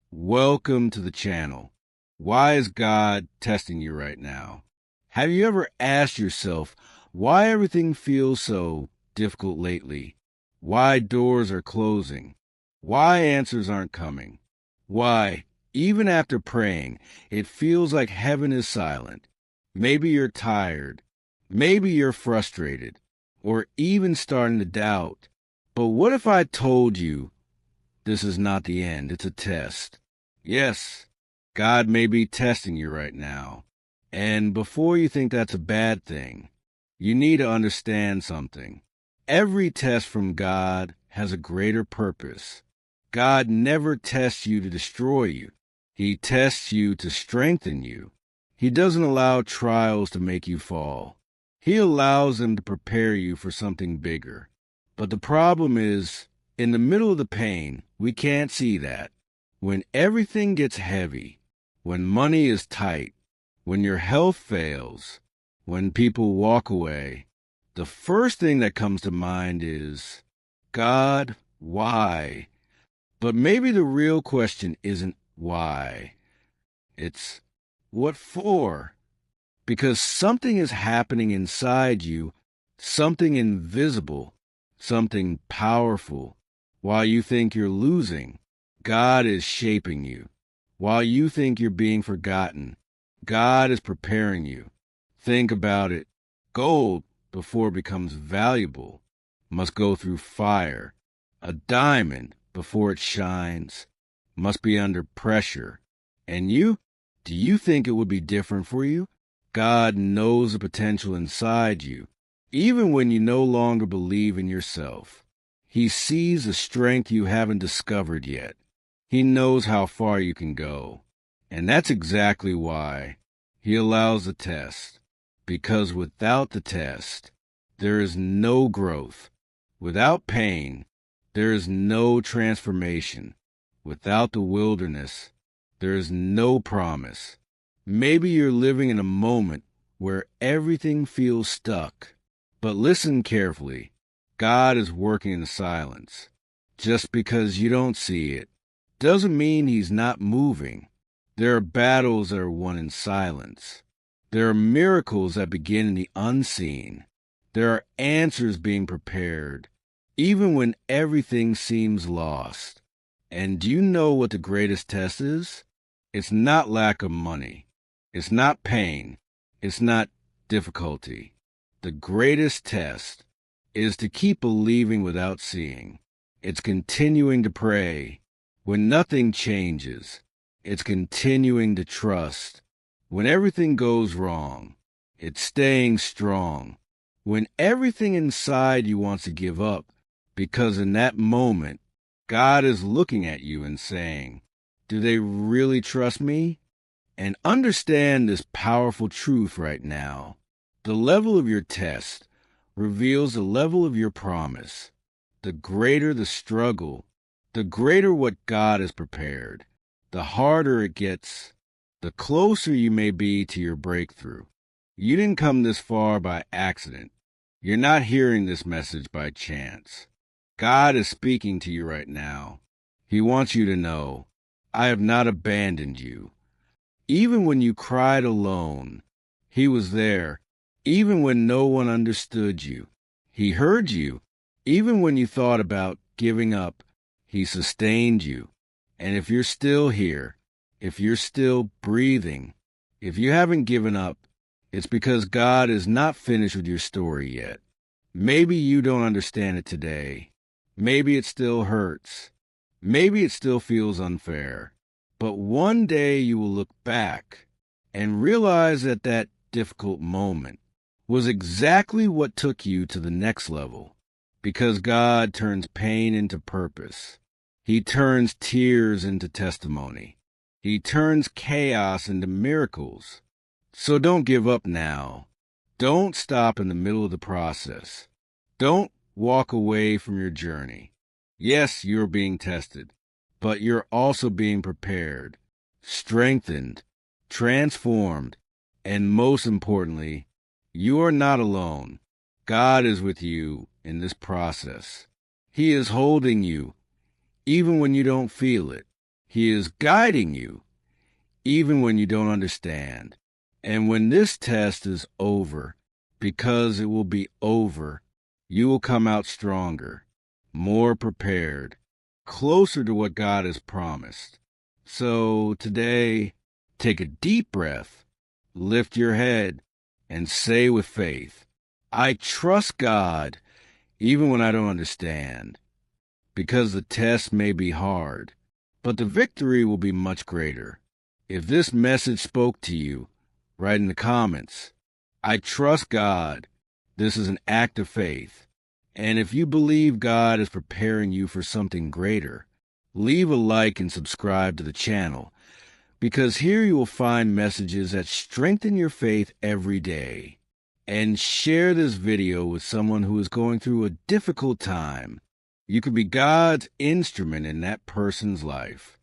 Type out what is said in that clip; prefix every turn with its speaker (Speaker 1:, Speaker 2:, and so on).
Speaker 1: Welcome to the channel. Why is God testing you right now? Have you ever asked yourself why everything feels so difficult lately? Why doors are closing? Why answers aren't coming? Why, even after praying, it feels like heaven is silent? Maybe you're tired. Maybe you're frustrated, or even starting to doubt. But what if I told you this is not the end, it's a test? Yes, God may be testing you right now. And before you think that's a bad thing, you need to understand something. Every test from God has a greater purpose. God never tests you to destroy you. He tests you to strengthen you. He doesn't allow trials to make you fall. He allows them to prepare you for something bigger. But the problem is, in the middle of the pain, we can't see that. When everything gets heavy, when money is tight, when your health fails, when people walk away, the first thing that comes to mind is, God, why? But maybe the real question isn't why. It's what for? Because something is happening inside you, something invisible, something powerful. While you think you're losing, God is shaping you. While you think you're being forgotten, God is preparing you. Think about it. Gold, before it becomes valuable, must go through fire. A diamond, before it shines, must be under pressure. And you? Do you think it would be different for you? God knows the potential inside you, even when you no longer believe in yourself. He sees the strength you haven't discovered yet. He knows how far you can go. And that's exactly why He allows the test. Because without the test, there is no growth. Without pain, there is no transformation. Without the wilderness, there is no promise. Maybe you're living in a moment where everything feels stuck. But listen carefully. God is working in the silence. Just because you don't see it doesn't mean He's not moving. There are battles that are won in silence. There are miracles that begin in the unseen. There are answers being prepared, even when everything seems lost. And do you know what the greatest test is? It's not lack of money. It's not pain. It's not difficulty. The greatest test is to keep believing without seeing. It's continuing to pray when nothing changes. It's continuing to trust when everything goes wrong. It's staying strong when everything inside you wants to give up, because in that moment, God is looking at you and saying, do they really trust me? And understand this powerful truth right now. The level of your test reveals the level of your promise. The greater the struggle, the greater what God has prepared. The harder it gets, the closer you may be to your breakthrough. You didn't come this far by accident. You're not hearing this message by chance. God is speaking to you right now. He wants you to know, I have not abandoned you. Even when you cried alone, He was there. Even when no one understood you, He heard you. Even when you thought about giving up, He sustained you. And if you're still here, if you're still breathing, if you haven't given up, it's because God is not finished with your story yet. Maybe you don't understand it today. Maybe it still hurts. Maybe it still feels unfair. But one day you will look back and realize that that difficult moment was exactly what took you to the next level. Because God turns pain into purpose. He turns tears into testimony. He turns chaos into miracles. So don't give up now. Don't stop in the middle of the process. Don't walk away from your journey. Yes, you're being tested, but you're also being prepared, strengthened, transformed, and most importantly, you are not alone. God is with you in this process. He is holding you, even when you don't feel it. He is guiding you, even when you don't understand. And when this test is over, because it will be over, you will come out stronger, more prepared, closer to what God has promised. So today, take a deep breath, lift your head, and say with faith, I trust God even when I don't understand, because the test may be hard, but the victory will be much greater. If this message spoke to you, write in the comments, I trust God. This is an act of faith. And if you believe God is preparing you for something greater, leave a like and subscribe to the channel, because here you will find messages that strengthen your faith every day. And share this video with someone who is going through a difficult time. You could be God's instrument in that person's life.